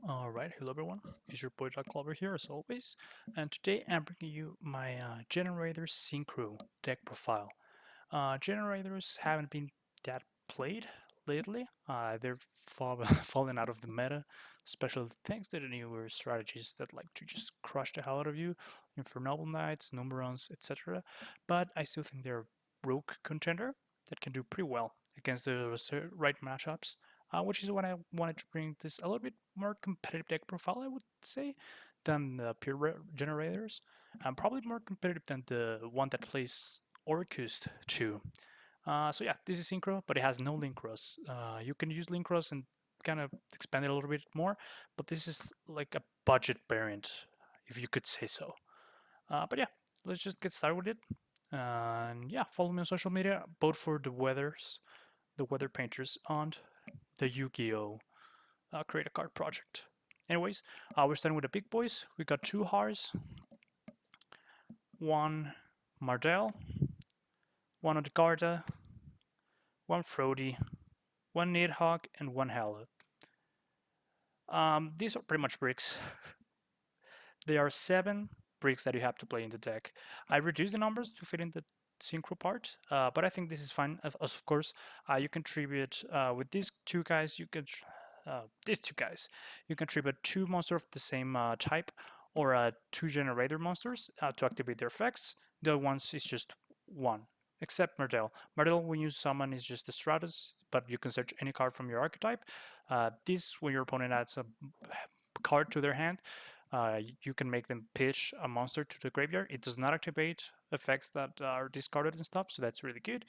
Alright, hello everyone, it's your boy Clover here as always, and today I'm bringing you my Generator Synchro deck profile. Generators haven't been that played lately, they're falling out of the meta, especially thanks to the newer strategies that like to just crush the hell out of you, Infernal Knights, Numerons, etc. But I still think they're a rogue contender that can do pretty well against the right matchups which is when I wanted to bring this a little bit more competitive deck profile, I would say, than the pure generators. Probably more competitive than the one that plays Orcust too. So yeah, this is Synchro, but it has no Linkross. You can use Linkross and kind of expand it a little bit more, but this is like a budget variant, if you could say so. But yeah, let's just get started with it. And yeah, follow me on social media, both for the weather painters on the Yu-Gi-Oh! Create a card project. Anyways, we're starting with the big boys. We got two Hars, one Mardell, one Odgarda, one Frody, one Nidhogg, and one Howlet. These are pretty much bricks. There are 7 bricks that you have to play in the deck. I reduced the numbers to fit in the synchro part, but I think this is fine. Of course, you contribute with these two guys. These two guys, you contribute 2 monsters of the same type, or 2 generator monsters to activate their effects. The other ones is just 1, except Mardell. Mardell, when you summon, is just the Stratus, but you can search any card from your archetype. This, when your opponent adds a card to their hand, you can make them pitch a monster to the graveyard. It does not activate effects that are discarded and stuff, so that's really good.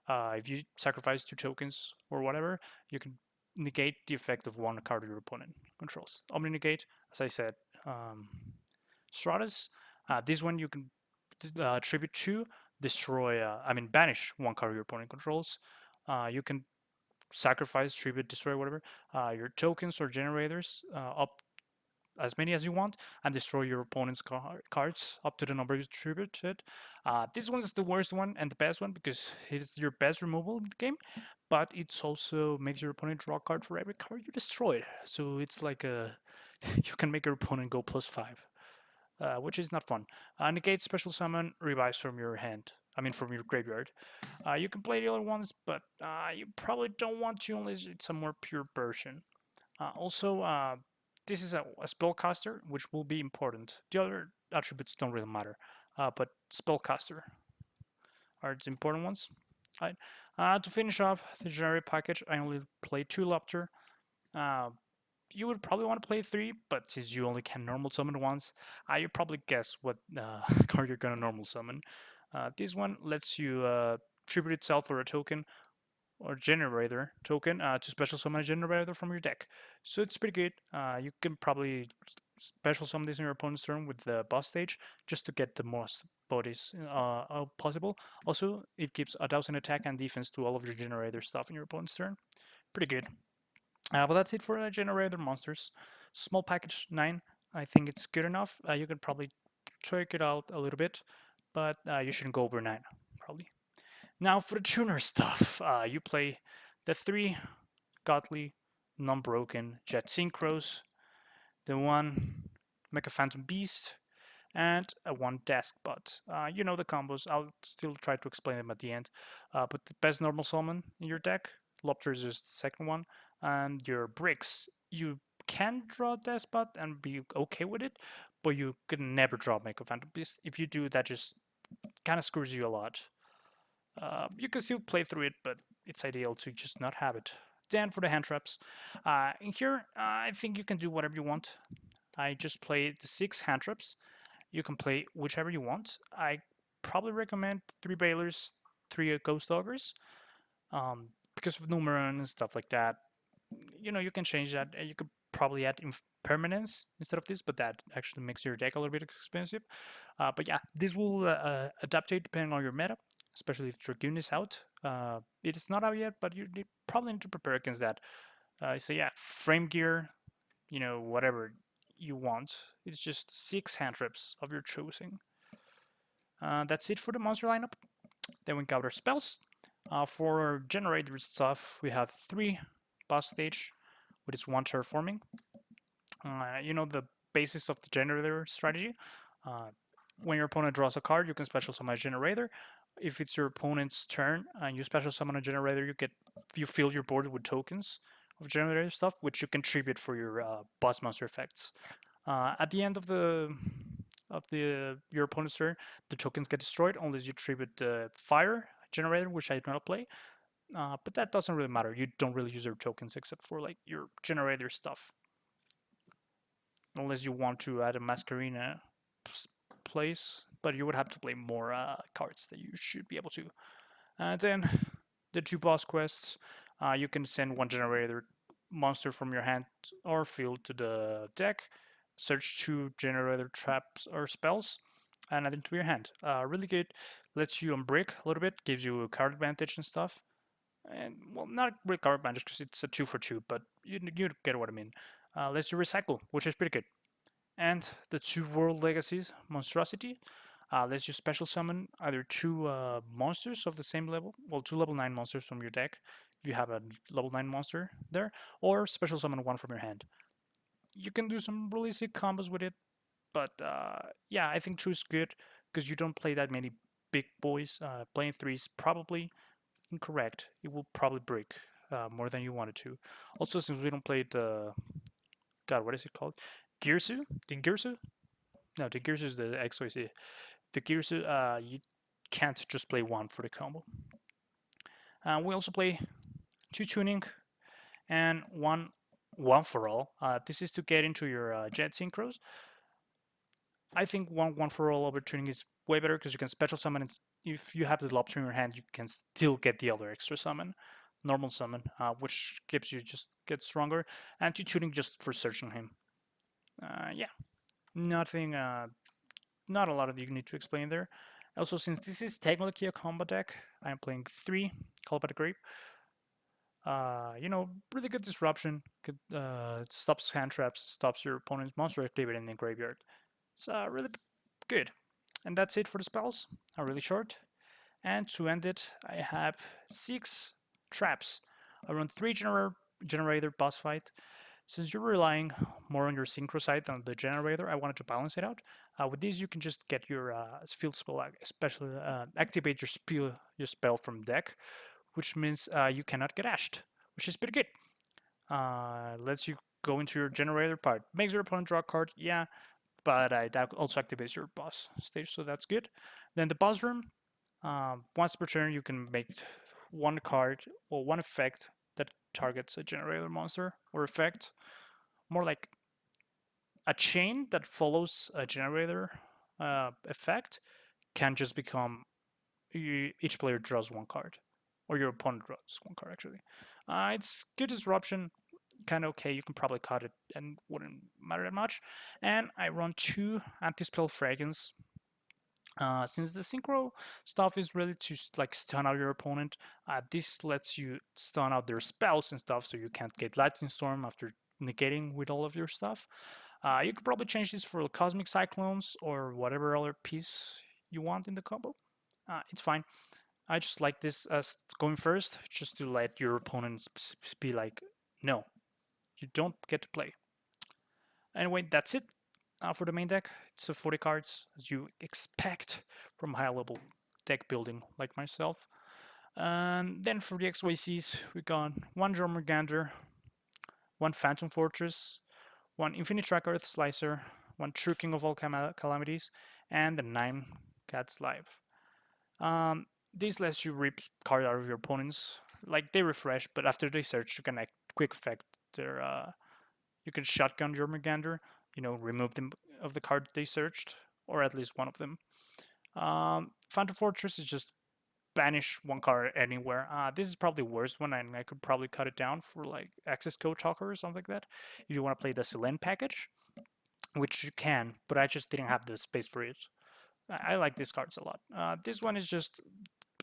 If you sacrifice 2 tokens or whatever, you can negate the effect of one card your opponent controls. Omni negate, as I said, Stratus. This one you can tribute 2, destroy, banish one card your opponent controls. You can sacrifice, tribute, destroy, whatever, your tokens or generators up as many as you want and destroy your opponent's cards up to the number you tributed. This one is the worst one and the best one because it's your best removal in the game, but it also makes your opponent draw a card for every card you destroyed. So it's like you can make your opponent go +5, which is not fun. Negate special summon revives from your hand. From your graveyard. You can play the other ones, but you probably don't want to unless it's a more pure version. Also, this is a spellcaster, which will be important. The other attributes don't really matter, but spellcaster are the important ones. Right. To finish off the generic package, I only played 2 Lopter. Uh, you would probably want to play 3, but since you only can normal summon once, you probably guess what card you're gonna normal summon. This one lets you tribute itself or a token or Generaider token to special summon a Generaider from your deck. So it's pretty good. You can probably special summon this in your opponent's turn with the boss stage just to get the most bodies possible. Also, it gives 1000 attack and defense to all of your Generator stuff in your opponent's turn. Pretty good. But that's it for Generator monsters. Small package 9. I think it's good enough. You could probably check it out a little bit, but you shouldn't go over 9, probably. Now for the tuner stuff, you play the 3 godly, non-broken Jet Synchros, the 1 Mecha Phantom Beast, and a 1 Deskbot. You know the combos, I'll still try to explain them at the end. But the best normal summon in your deck, Lopter is just the second one, and your bricks, you can draw Deskbot and be okay with it, but you can never draw Mecha Phantom Beast. If you do, that just kind of screws you a lot. You can still play through it, but it's ideal to just not have it. Then for the hand traps. In here, I think you can do whatever you want. I just play the 6 hand traps. You can play whichever you want. I probably recommend 3 Bailers, 3 Ghost Doggers, because of Numeron and stuff like that. You can change that. You could probably add permanence instead of this, but that actually makes your deck a little bit expensive. But yeah, this will adaptate depending on your meta, especially if Dragoon is out. It is not out yet, but you probably need to prepare against that. So yeah, frame gear, whatever you want. It's just 6 hand traps of your choosing. That's it for the monster lineup. Then we got our spells. For generator stuff, we have 3 boss stage with its 1 terraforming. You know the basis of the Generator strategy. Uh, when your opponent draws a card, you can special summon a Generator. If it's your opponent's turn and you special summon a Generator, you fill your board with tokens of Generator stuff, which you contribute for your boss monster effects. At the end of the your opponent's turn, the tokens get destroyed unless you tribute the Fire Generator, which I do not play. But that doesn't really matter. You don't really use your tokens except for like your Generator stuff, unless you want to add a Masquerina place. But you would have to play more cards that you should be able to. And then the two boss quests, you can send one Generator monster from your hand or field to the deck, search two Generator traps or spells, and add them to your hand. Really good. Lets you unbrick a little bit, gives you a card advantage and stuff. And well, not really card advantage because it's a 2 for 2, but you get what I mean. Lets you recycle, which is pretty good. And the two World Legacies Monstrosity lets you special summon either two monsters of the same level, well, two level 9 monsters from your deck if you have a level 9 monster there, or special summon one from your hand. You can do some really sick combos with it, but yeah, I think 2 is good because you don't play that many big boys. Playing 3 is probably incorrect. It will probably break more than you wanted to. Also, since we don't play the God, what is it called? Girsu? Dingirsu? No, the Girsu is the XYZ. The Girsu, you can't just play one for the combo. We also play two tuning and one for all. This is to get into your jet synchros. I think one for all over tuning is way better because you can special summon. And if you have the lobster in your hand, you can still get the other extra summon, normal summon, which gives you just get stronger. And two tuning just for searching him. Yeah, nothing. Not a lot of you need to explain there. Also, since this is technically a combo deck, I'm playing 3 Call by the Grape. You know, really good disruption. Stops hand traps, stops your opponent's monster activity in the graveyard. It's really good. And that's it for the spells. Are really short. And to end it, I have 6 traps. I run 3 Generator boss fight. Since you're relying more on your Synchro side than the Generator, I wanted to balance it out. With these, you can just get your field spell, especially activate your spell from deck, which means you cannot get ashed, which is pretty good. Lets you go into your Generator part. Makes your opponent draw a card, yeah, but that also activates your boss stage, so that's good. Then the boss room, once per turn, you can make one card or one effect that targets a Generator monster or effect. More like a chain that follows a Generator effect can just become each player draws one card, or your opponent draws one card actually. It's good disruption, kind of okay. You can probably cut it and wouldn't matter that much. And I run 2 anti-spell fragments. Since the synchro stuff is really to like stun out your opponent, this lets you stun out their spells and stuff, so you can't get lightning storm after negating with all of your stuff. You could probably change this for cosmic cyclones or whatever other piece you want in the combo. It's fine. I just like this as going first, just to let your opponents be like, no, you don't get to play. Anyway, that's it for the main deck. It's 40 cards, as you expect from high level deck building like myself. And then for the XYCs, we got one Jormungandr, one Phantom Fortress, one Infinite Track Earth Slicer, one True King of all Calamities, and the 9 Cats Live. This lets you rip card out of your opponents. Like they refresh, but after they search, you can quick effect their. You can shotgun Jormungandr, you know, remove them of the card they searched, or at least one of them. Phantom Fortress is just banish one card anywhere. This is probably the worst one, and I could probably cut it down for like access code talker or something like that. If you want to play the Selene package, which you can, but I just didn't have the space for it. I like these cards a lot. This one is just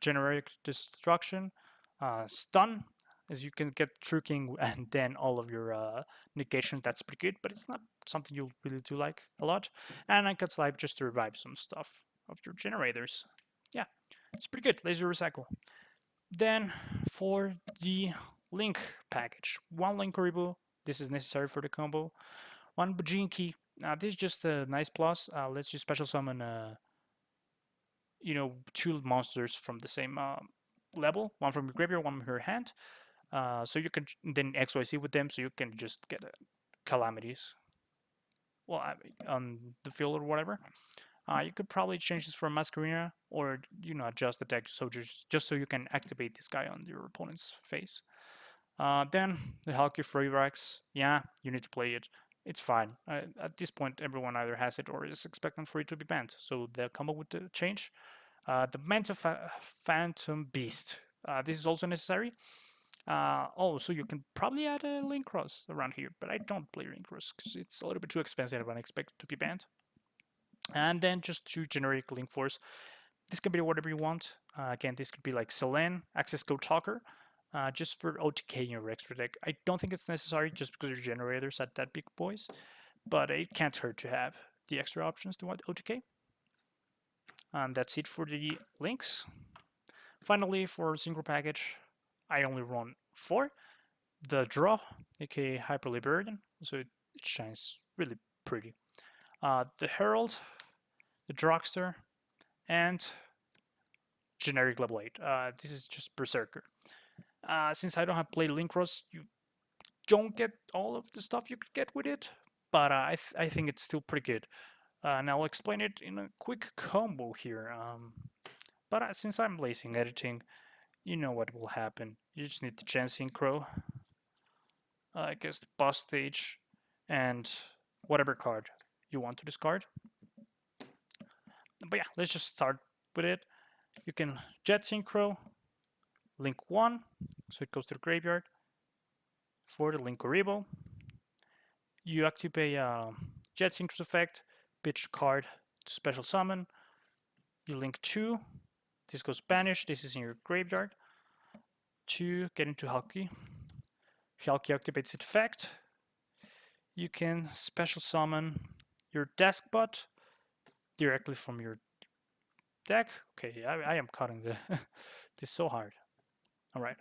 generic destruction, stun, as you can get True King and then all of your negation. That's pretty good, but it's not something you really do like a lot. And I cut Slipe just to revive some stuff of your generators. Yeah, it's pretty good. Laser recycle. Then for the link package, one link Karibu. This is necessary for the combo. One Bujinki. This is just a nice plus. Let's just special summon, two monsters from the same level. One from your graveyard, one from your hand. So you can then XYZ with them, so you can just get calamities. Well, on the field or whatever. You could probably change this for Masquerina, or adjust the deck so just so you can activate this guy on your opponent's face. Then the Halki Freevax, yeah, you need to play it. It's fine. At this point, everyone either has it or is expecting for it to be banned. So they'll come up with the change. The Manta Phantom Beast. This is also necessary. So you can probably add a Linkross around here, but I don't play Linkross because it's a little bit too expensive and I expect it to be banned. And then just two generic link force. This can be whatever you want. Again, this could be like Selene, Access Code Talker, just for OTK in your extra deck. I don't think it's necessary just because your generators at that big boys, but it can't hurt to have the extra options to OTK. And that's it for the links. Finally, for Synchro package, I only run 4. The Draw, aka Hyper Liberian, so it shines really pretty. The Herald, the Dragster, and generic level 8. This is just Berserker. Since I don't have played Linkross, you don't get all of the stuff you could get with it, but I think it's still pretty good. And I'll explain it in a quick combo here. But since I'm lazy in editing, you know what will happen. You just need the Gen Synchro, I guess the boss stage, and whatever card you want to discard. But yeah, let's just start with it. You can Jet Synchro, Link 1, so it goes to the graveyard. For the Linkoribo, you activate Jet Synchro's effect, pitch card to special summon. You Link 2, this goes banished, this is in your graveyard. To get into Halki. Halki activates its effect. You can special summon your Deskbot directly from your deck. Okay, I am cutting this so hard. Alright,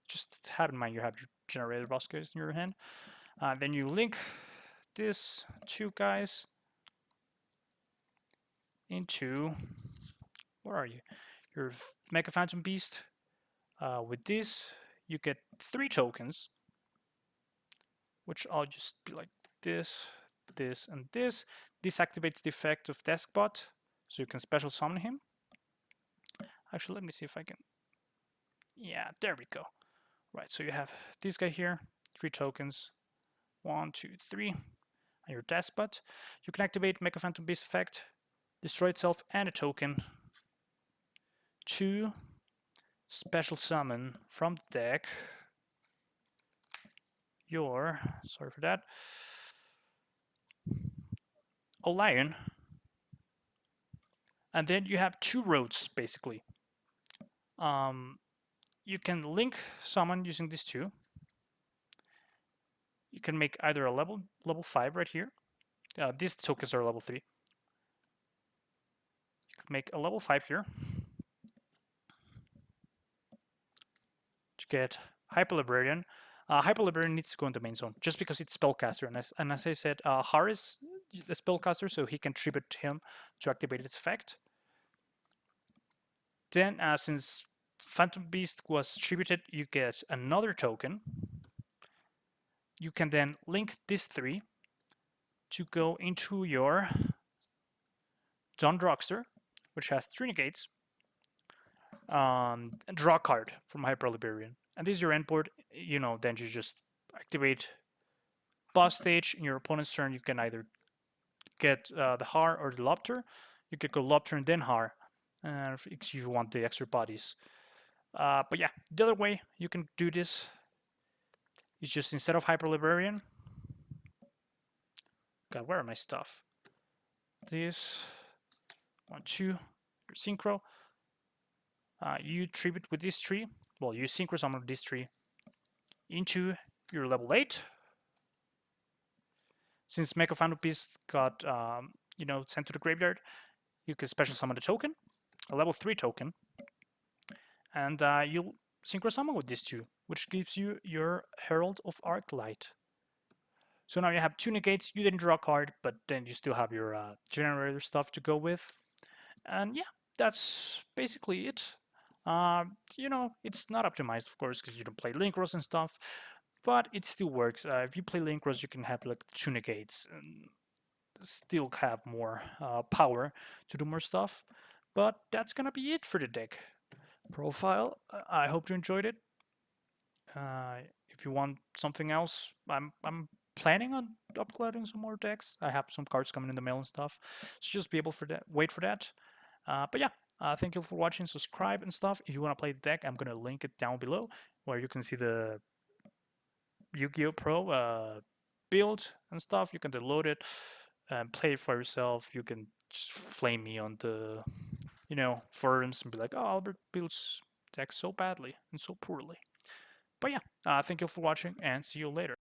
just have in mind you have your Generaider boss guys in your hand. Then you link these two guys into, where are you? Your Mega Phantom Beast. With this, you get 3 tokens, which I'll just be like this, this, and this. This activates the effect of Deskbot, so you can special summon him. Actually, let me see if I can. Yeah, there we go. Right, so you have this guy here, 3 tokens. 1, 2, 3. And your Deskbot. You can activate Mega Phantom Beast effect, destroy itself and a token to special summon from the deck your, sorry for that, Olion. And then you have 2 roads basically. You can link summon using these 2. You can make either a level 5 right here. These tokens are level 3. You can make a level 5 here to get Hyper Librarian. Hyper Librarian needs to go in the main zone just because it's spellcaster, and as I said, Haris the spellcaster, so he can tribute him to activate its effect. Then, since Phantom Beast was tributed, you get another token. You can then link these 3 to go into your Dawn Dragster, which has 3 negates, draw a card from Hyper Liberian. And this is your end board. Then you just activate boss stage. In your opponent's turn, you can either get the Har or the Lobter. You could go Lobter and then Har, if you want the extra bodies. But yeah, the other way you can do this is just instead of Hyper Librarian. God, where are my stuff? This 1, 2, your Synchro. You tribute with this tree. Well, you Synchro summon this tree into your level 8. Since Mega Phantom Beast got sent to the graveyard, you can special summon a token, a level 3 token, and you'll Synchro summon with this 2, which gives you your Herald of Arclight. So now you have 2 negates, you didn't draw a card, but then you still have your generator stuff to go with. And yeah, that's basically it. You know, it's not optimized, of course, because you don't play Linkross and stuff, but it still works. If you play Linkross, you can have like 2 negates and still have more power to do more stuff. But that's gonna be it for the deck profile. I hope you enjoyed it. If you want something else, I'm planning on uploading some more decks. I have some cards coming in the mail and stuff, so just be able for that. Wait for that. But yeah, thank you for watching. Subscribe and stuff. If you want to play the deck, I'm gonna link it down below where you can see the Yu-Gi-Oh! Pro build and stuff. You can download it and play it for yourself. You can just flame me on the forums and be like, "Oh, Albert builds decks so badly and so poorly." But yeah, thank you for watching and see you later.